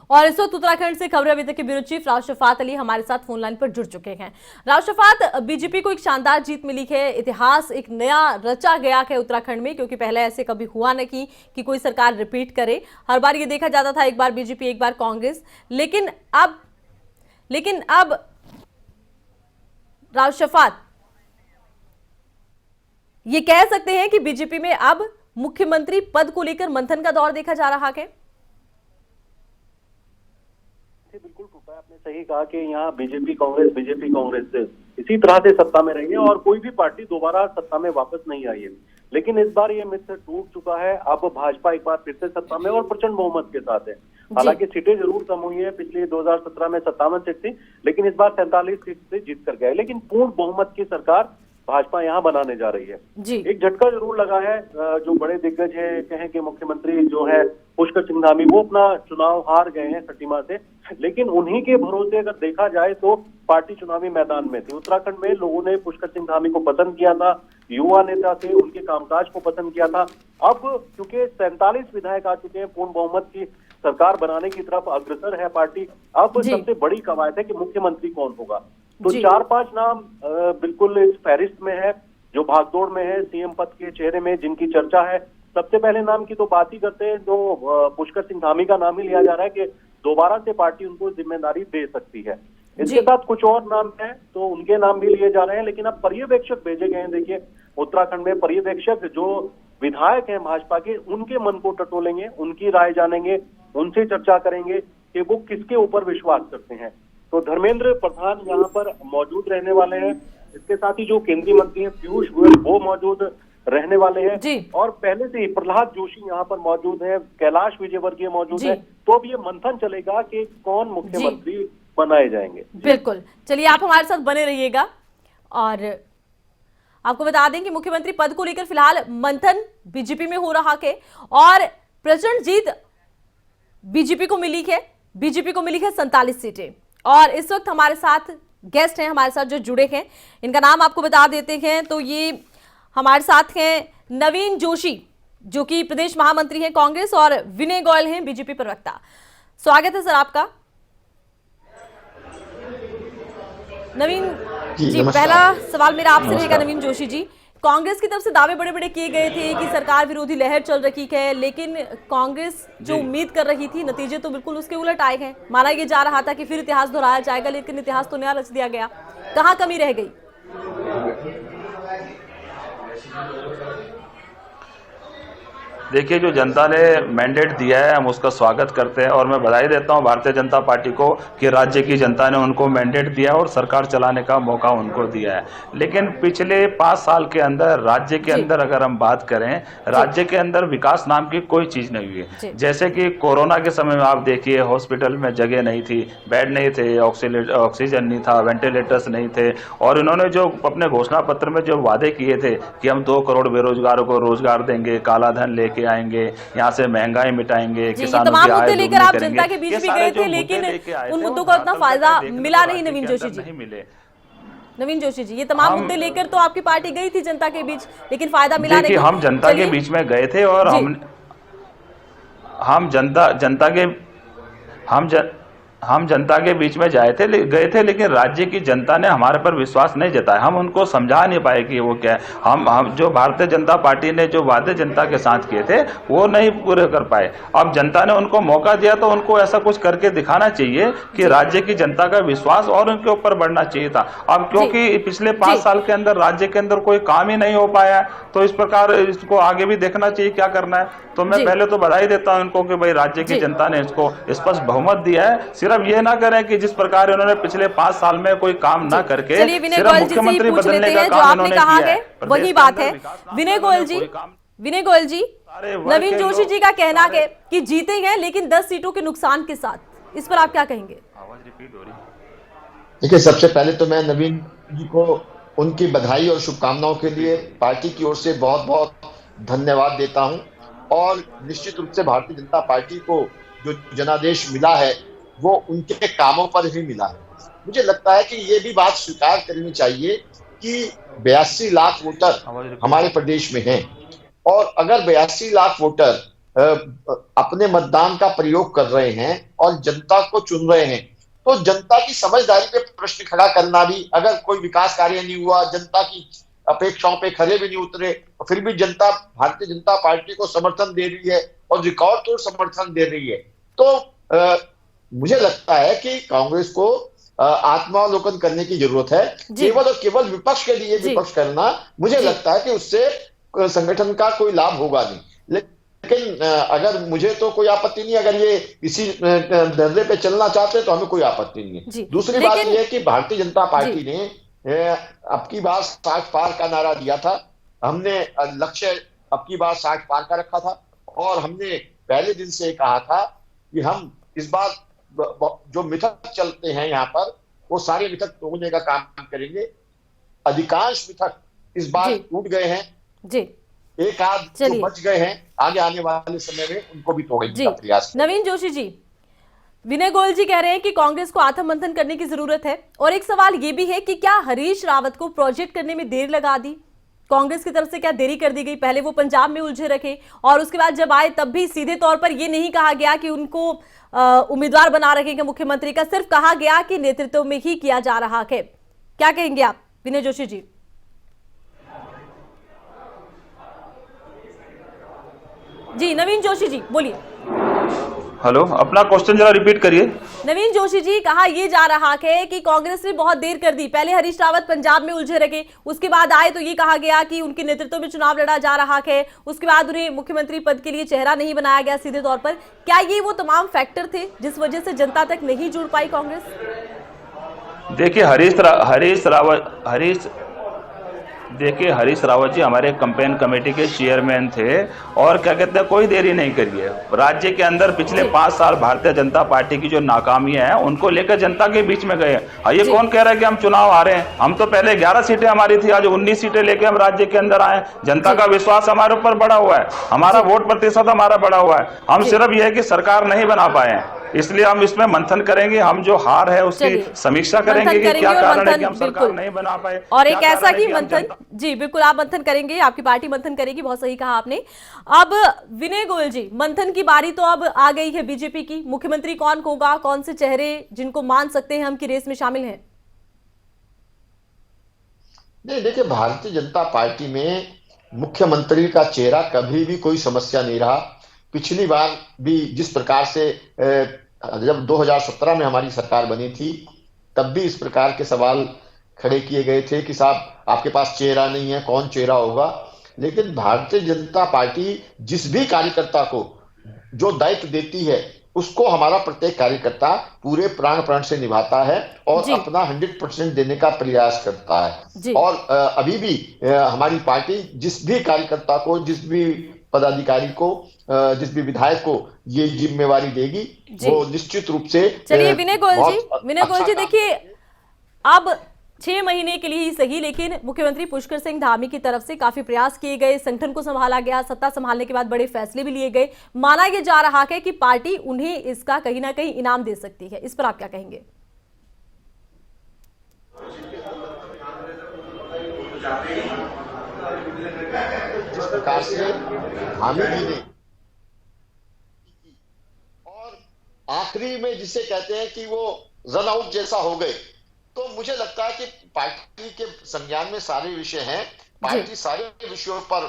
और इस वक्त उत्तराखंड से खबर अभी तक के ब्यूरो चीफ राव शफात अली हमारे साथ फोन लाइन पर जुड़ चुके हैं। राव शफात, बीजेपी को एक शानदार जीत मिली है, इतिहास एक नया रचा गया है उत्तराखंड में, क्योंकि पहले ऐसे कभी हुआ न कि कोई सरकार रिपीट करे। हर बार ये देखा जाता था, एक बार बीजेपी एक बार कांग्रेस, लेकिन अब राव शफात, ये कह सकते हैं कि बीजेपी में अब मुख्यमंत्री पद को लेकर मंथन का दौर देखा जा रहा है। बिल्कुल टूटा है, आपने सही कहा कि यहाँ बीजेपी कांग्रेस इसी तरह से सत्ता में रही है और कोई भी पार्टी दोबारा सत्ता में वापस नहीं आई है। लेकिन इस बार ये मिथ टूट चुका है। अब भाजपा एक बार फिर से सत्ता में और प्रचंड बहुमत के साथ है। हालांकि सीटें जरूर कम हुई है, पिछले 2017 में 57 सीट थी, लेकिन इस बार 47 सीट से जीत कर गए। लेकिन पूर्ण बहुमत की सरकार भाजपा यहाँ बनाने जा रही है। एक झटका जरूर लगा है। जो बड़े दिग्गज है, कहें कि मुख्यमंत्री जो है पुष्कर सिंह धामी, वो अपना चुनाव हार गए हैं खटीमा से, लेकिन उन्हीं के भरोसे अगर देखा जाए तो पार्टी चुनावी मैदान में थी। उत्तराखंड में लोगों ने पुष्कर सिंह धामी को पसंद किया था, युवा नेता थे, उनके कामकाज को पसंद किया था। अब क्योंकि 47 विधायक आ चुके हैं, पूर्ण बहुमत की सरकार बनाने की तरफ अग्रसर है पार्टी। अब सबसे बड़ी कवायद है कि मुख्यमंत्री कौन होगा। तो 4-5 नाम बिल्कुल इस फहरिस्त में है, जो भागदौड़ में है सीएम पद के चेहरे में, जिनकी चर्चा है। सबसे पहले नाम की तो बात ही करते हैं, तो पुष्कर सिंह धामी का नाम ही लिया जा रहा है कि दोबारा से पार्टी उनको जिम्मेदारी दे सकती है। इसके साथ कुछ और नाम हैं, तो उनके नाम भी लिए जा रहे हैं। लेकिन अब पर्यवेक्षक भेजे गए हैं। देखिए, उत्तराखंड में पर्यवेक्षक जो विधायक हैं भाजपा के, उनके मन को टटोलेंगे, उनकी राय जानेंगे, उनसे चर्चा करेंगे कि वो किसके ऊपर विश्वास करते हैं। तो धर्मेंद्र प्रधान यहाँ पर मौजूद रहने वाले हैं। इसके साथ ही जो केंद्रीय मंत्री हैं पीयूष गोयल, वो मौजूद रहने वाले हैं। और पहले से ही प्रहलाद जोशी यहाँ पर मौजूद है, कैलाश विजयवर्गीय मौजूद है। तो अब ये मंथन चलेगा कि कौन मुख्यमंत्री बनाए जाएंगे। बिल्कुल, चलिए आप हमारे साथ बने रहिएगा। और आपको बता दें कि मुख्यमंत्री पद को लेकर फिलहाल मंथन बीजेपी में हो रहा है और प्रचंड जीत बीजेपी को मिली है। बीजेपी को मिली है 47 सीटें। और इस वक्त हमारे साथ गेस्ट हैं, हमारे साथ जो जुड़े हैं, इनका नाम आपको बता देते हैं। तो ये हमारे साथ हैं नवीन जोशी, जो कि प्रदेश महामंत्री हैं कांग्रेस, और विनय गोयल हैं बीजेपी प्रवक्ता। स्वागत है सर आपका। नवीन जी, पहला सवाल मेरा आपसे रहेगा। नवीन जोशी जी, कांग्रेस की तरफ से दावे बड़े बड़े किए गए थे कि सरकार विरोधी लहर चल रही है, लेकिन कांग्रेस जो उम्मीद कर रही थी, नतीजे तो बिल्कुल उसके उलट आए हैं। माना ये जा रहा था कि फिर इतिहास दोहराया जाएगा, लेकिन इतिहास तो नया रच दिया गया। कहाँ कमी रह गई? देखिए, जो जनता ने मैंडेट दिया है हम उसका स्वागत करते हैं और मैं बधाई देता हूं भारतीय जनता पार्टी को कि राज्य की जनता ने उनको मैंडेट दिया और सरकार चलाने का मौका उनको दिया है। लेकिन पिछले 5 साल के अंदर राज्य के अंदर अगर हम बात करें, राज्य के अंदर विकास नाम की कोई चीज नहीं हुई है। जैसे कि कोरोना के समय में आप देखिए, हॉस्पिटल में जगह नहीं थी, बेड नहीं थे, ऑक्सीजन नहीं था, वेंटिलेटर्स नहीं थे। और इन्होंने जो अपने घोषणा पत्र में जो वादे किए थे कि हम 2 करोड़ बेरोजगारों को रोजगार देंगे, काला धन लेके आएंगे, यहाँ से महंगाई मिटाएंगे, किसानों की आय लेकर आप जनता के बीच भी गए थे, लेकिन उन मुद्दों को इतना फायदा मिला नहीं। नवीन जोशी जी, नवीन जोशी जी, ये तमाम मुद्दे लेकर तो आपकी पार्टी गई थी जनता के बीच, लेकिन फायदा मिला नहीं। हम जनता के बीच में गए थे और हम जनता के बीच में गए थे, लेकिन राज्य की जनता ने हमारे पर विश्वास नहीं जताया। हम उनको समझा नहीं पाए कि वो क्या है। हम जो भारतीय जनता पार्टी ने जो वादे जनता के साथ किए थे वो नहीं पूरे कर पाए। अब जनता ने उनको मौका दिया तो उनको ऐसा कुछ करके दिखाना चाहिए कि राज्य की जनता का विश्वास और उनके ऊपर बढ़ना चाहिए था। अब क्योंकि पिछले 5 साल के अंदर राज्य के अंदर कोई काम ही नहीं हो पाया, तो इस प्रकार इसको आगे भी देखना चाहिए क्या करना है। तो मैं पहले तो बधाई देता हूं इनको कि भाई राज्य की जनता ने इसको स्पष्ट बहुमत दिया है। सिर्फ ये ना करें कि जिस प्रकार इन्होंने पिछले 5 साल में कोई काम ना करके सिर्फ मुख्यमंत्री बदलने का काम इन्होंने किया है। वही बात है। विनय गोयल जी, नवीन जोशी जी का कहना है कि जीतेंगे लेकिन 10 सीटों के नुकसान के साथ। इस पर आप क्या कहेंगे? आवाज रिपीट हो रही। देखिए, सबसे पहले तो मैं नवीन जी को उनकी बधाई और शुभकामनाओं के लिए पार्टी की ओर से बहुत बहुत धन्यवाद देता हूं। और निश्चित रूप से भारतीय जनता पार्टी को जो जनादेश मिला है वो उनके कामों पर ही मिला है। मुझे लगता है कि ये भी बात स्वीकार करनी चाहिए कि 82 लाख वोटर हमारे प्रदेश में हैं, और अगर 82 लाख वोटर अपने मतदान का प्रयोग कर रहे हैं और जनता को चुन रहे हैं, तो जनता की समझदारी पे प्रश्न खड़ा करना भी, अगर कोई विकास कार्य नहीं हुआ, जनता की अपेक्षाओं पे खरे भी नहीं उतरे, फिर भी जनता भारतीय जनता पार्टी को समर्थन दे रही है और रिकॉर्ड तोड़ समर्थन दे रही है, तो मुझे लगता है कि कांग्रेस को आत्मावलोकन करने की जरूरत है। केवल और केवल विपक्ष के लिए विपक्ष करना, मुझे लगता है कि उससे संगठन का कोई लाभ होगा नहीं। लेकिन अगर मुझे तो कोई आपत्ति नहीं, अगर ये इसी धंधे पे चलना चाहते तो हमें कोई आपत्ति नहीं है। दूसरी बात यह है कि भारतीय जनता पार्टी ने अब की बार 60 पार का नारा दिया था। हमने लक्ष्य अब की बार 60 पार का रखा था और हमने पहले दिन से कहा था कि हम इस बार जो मिथक चलते हैं यहाँ पर, वो सारे मिथक तोड़ने का काम करेंगे। अधिकांश मिथक इस बार टूट गए हैं जी, एक आध जो बच गए हैं, आगे आने वाले समय में उनको भी तोड़ने का प्रयास। नवीन जोशी जी, विनय गोयल जी कह रहे हैं कि कांग्रेस को आत्ममंथन करने की जरूरत है, और एक सवाल ये भी है कि क्या हरीश रावत को प्रोजेक्ट करने में देर लगा दी, कांग्रेस की तरफ से क्या देरी कर दी गई? पहले वो पंजाब में उलझे रखे और उसके बाद जब आए तब भी सीधे तौर पर ये नहीं कहा गया कि उनको उम्मीदवार बना रखेंगे मुख्यमंत्री का, सिर्फ कहा गया कि नेतृत्व में ही किया जा रहा है। क्या कहेंगे आप विनय जोशी जी? जी नवीन जोशी जी बोलिए। हेलो, अपना क्वेश्चन जरा रिपीट करिए। नवीन जोशी जी, कहा यह जा रहा है कि कांग्रेस ने बहुत देर कर दी, पहले हरीश रावत पंजाब में उलझे रखे, उसके बाद आए तो ये कहा गया कि उनके नेतृत्व में चुनाव लड़ा जा रहा है, उसके बाद उन्हें मुख्यमंत्री पद के लिए चेहरा नहीं बनाया गया सीधे तौर पर। क्या ये वो तमाम फैक्टर थे जिस वजह से जनता तक नहीं जुड़ पाई कांग्रेस? देखिए हरीश रावत जी हमारे कैंपेन कमेटी के चेयरमैन थे और क्या कहते हैं, कोई देरी नहीं करी है। राज्य के अंदर पिछले 5 साल भारतीय जनता पार्टी की जो नाकामियां हैं उनको लेकर जनता के बीच में गए। ये कौन कह रहा है कि हम चुनाव हारे हैं? हम तो पहले 11 सीटें हमारी थी, आज 19 सीटें लेके हम राज्य के अंदर आए। जनता का विश्वास हमारे ऊपर बढ़ा हुआ है, हमारा वोट प्रतिशत हमारा बढ़ा हुआ है। हम सिर्फ यह है कि सरकार नहीं बना पाए हैं, इसलिए हम इसमें मंथन करेंगे, हम जो हार है उसकी समीक्षा करेंगे कि क्या कारण है कि हम सरकार नहीं बना पाए। और एक ऐसा ही मंथन, जी बिल्कुल आप मंथन करेंगे, आपकी पार्टी मंथन करेगी, बहुत सही कहा आपने। अब विनय गोयल जी, मंथन की बारी तो अब आ गई है बीजेपी की। मुख्यमंत्री कौन होगा, कौन से चेहरे जिनको मान सकते हैं हम की रेस में शामिल हैं? नहीं, देखिए, भारतीय जनता पार्टी में मुख्यमंत्री का चेहरा कभी भी कोई समस्या नहीं रहा। पिछली बार भी जिस प्रकार से जब 2017 में हमारी सरकार बनी थी तब भी इस प्रकार के सवाल खड़े किए गए थे कि साहब आपके पास चेहरा नहीं है, कौन चेहरा होगा। लेकिन भारतीय जनता पार्टी जिस भी कार्यकर्ता को जो दायित्व देती है उसको हमारा प्रत्येक कार्यकर्ता पूरे प्राण से निभाता है और अपना 100% देने का प्रयास करता है। और अभी भी हमारी पार्टी जिस भी कार्यकर्ता को, जिस भी पदाधिकारी को, जिस भी विधायक को ये जिम्मेवारी देगी वो निश्चित रूप से। चलिए विनय गोयल जी देखिए, अब 6 महीने के लिए ही सही, लेकिन मुख्यमंत्री पुष्कर सिंह धामी की तरफ से काफी प्रयास किए गए, संगठन को संभाला गया, सत्ता संभालने के बाद बड़े फैसले भी लिए गए। माना यह जा रहा है कि पार्टी उन्हें इसका कहीं ना कहीं इनाम दे सकती है, इस पर आप क्या कहेंगे? जिस प्रकार से धामी जी ने और आखिरी में जिसे कहते हैं कि वो रन आउट जैसा हो गए, तो मुझे लगता है कि पार्टी के संज्ञान में सारे विषय हैं। पार्टी सारे विषयों पर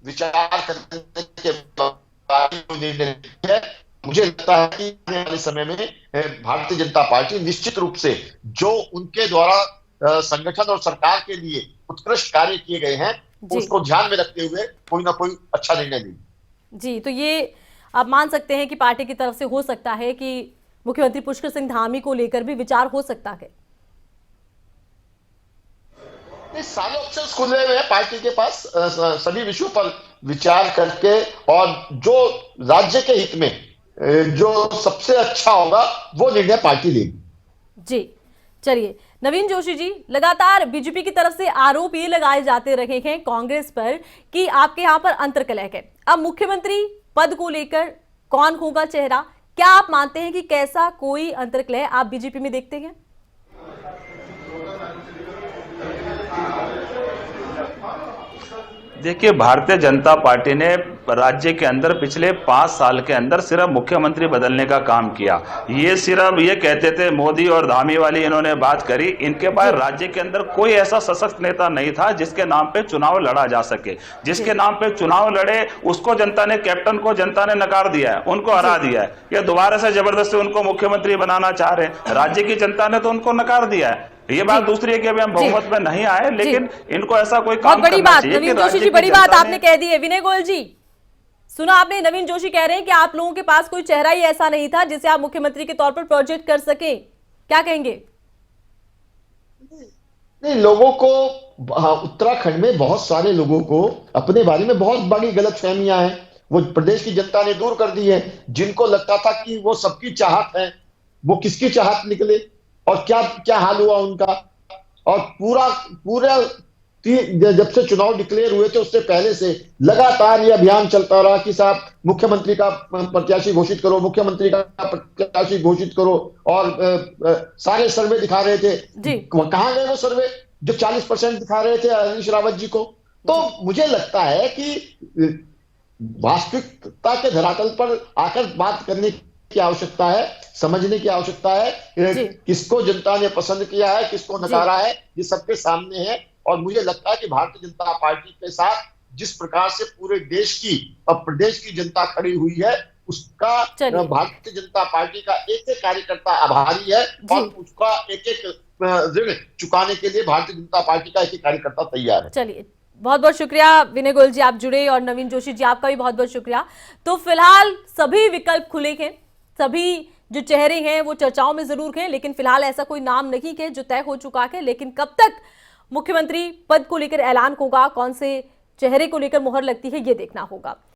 विचार करने के बाद निर्णय है। मुझे लगता है कि आने वाले समय में भारतीय जनता पार्टी निश्चित रूप से जो उनके द्वारा संगठन और सरकार के लिए उत्कृष्ट कार्य किए गए हैं उसको ध्यान में रखते हुए कोई ना कोई अच्छा निर्णय लेगी। जी, तो ये आप मान सकते हैं कि पार्टी की तरफ से हो सकता है कि मुख्यमंत्री पुष्कर सिंह धामी को लेकर भी विचार हो सकता है। सारे ऑप्शंस खुले हुए हैं पार्टी के पास, सभी विषयों पर विचार करके और जो राज्य के हित में जो सबसे अच्छा होगा वो निर्णय पार्टी लेगी। जी चलिए नवीन जोशी जी, लगातार बीजेपी की तरफ से आरोप ये लगाए जाते रहे हैं कांग्रेस पर कि आपके यहाँ पर अंतर्कलह है। अब मुख्यमंत्री पद को लेकर कौन होगा चेहरा, क्या आप मानते हैं कि कैसा कोई अंतर्कलह आप बीजेपी में देखते हैं? देखिए, भारतीय जनता पार्टी ने राज्य के अंदर पिछले 5 साल के अंदर सिर्फ मुख्यमंत्री बदलने का काम किया। ये सिर्फ ये कहते थे मोदी और धामी वाली इन्होंने बात करी। इनके पास राज्य के अंदर कोई ऐसा सशक्त नेता नहीं था जिसके नाम पे चुनाव लड़ा जा सके। जिसके नाम पे चुनाव लड़े उसको जनता ने, कैप्टन को जनता ने नकार दिया है, उनको हरा दिया है। ये दोबारा से जबरदस्ती उनको मुख्यमंत्री बनाना चाह रहे हैं। राज्य की जनता ने तो उनको नकार दिया है। ये बात दूसरी है कि अभी हम बहुमत में नहीं आए, लेकिन इनको ऐसा कोई बहुत काम बड़ी करना बात चाहिए कि नवीन जोशी राज्य जी, की बड़ी बात जनता आपने कह दी है। विनय गोयल जी, सुना आपने, नवीन जोशी कह रहे हैं कि आप लोगों के पास कोई चेहरा ही ऐसा नहीं था जिसे आप मुख्यमंत्री के तौर पर प्रोजेक्ट कर सके, क्या कहेंगे? नहीं, लोगों को उत्तराखंड में बहुत सारे लोगों को अपने बारे में बहुत बड़ी गलतफहमियां हैं, वो प्रदेश की जनता ने दूर कर दी है। जिनको लगता था कि वो सबकी चाहत है, वो किसकी चाहत निकले और क्या क्या हाल हुआ उनका। और पूरा पूरा जब से चुनाव डिक्लेयर हुए थे उससे पहले से लगातार ये अभियान चलता रहा कि साहब मुख्यमंत्री का प्रत्याशी घोषित करो, मुख्यमंत्री का प्रत्याशी घोषित करो। और सारे सर्वे दिखा रहे थे, कहां गए वो सर्वे जो 40% दिखा रहे थे हरीश रावत जी को। तो मुझे लगता है कि वास्तविकता के धरातल पर आकर बात करने की आवश्यकता है, समझने की आवश्यकता है किसको जनता ने पसंद किया है, किसको नकारा है, ये सबके सामने है। और मुझे लगता है कि भारतीय जनता पार्टी के साथ जिस प्रकार से पूरे देश की और प्रदेश की जनता खड़ी हुई है, उसका भारतीय जनता पार्टी का एक एक कार्यकर्ता आभारी है और उसका एक एक ऋण चुकाने के लिए भारतीय जनता पार्टी का एक एक कार्यकर्ता तैयार है। चलिए, बहुत बहुत शुक्रिया विनय गोयल जी, आप जुड़े, और नवीन जोशी जी आपका भी बहुत बहुत शुक्रिया। तो फिलहाल सभी विकल्प खुले हैं, सभी जो चेहरे हैं वो चर्चाओं में जरूर हैं, लेकिन फिलहाल ऐसा कोई नाम नहीं है जो तय हो चुका है। लेकिन कब तक मुख्यमंत्री पद को लेकर ऐलान होगा, कौन से चेहरे को लेकर मुहर लगती है, ये देखना होगा।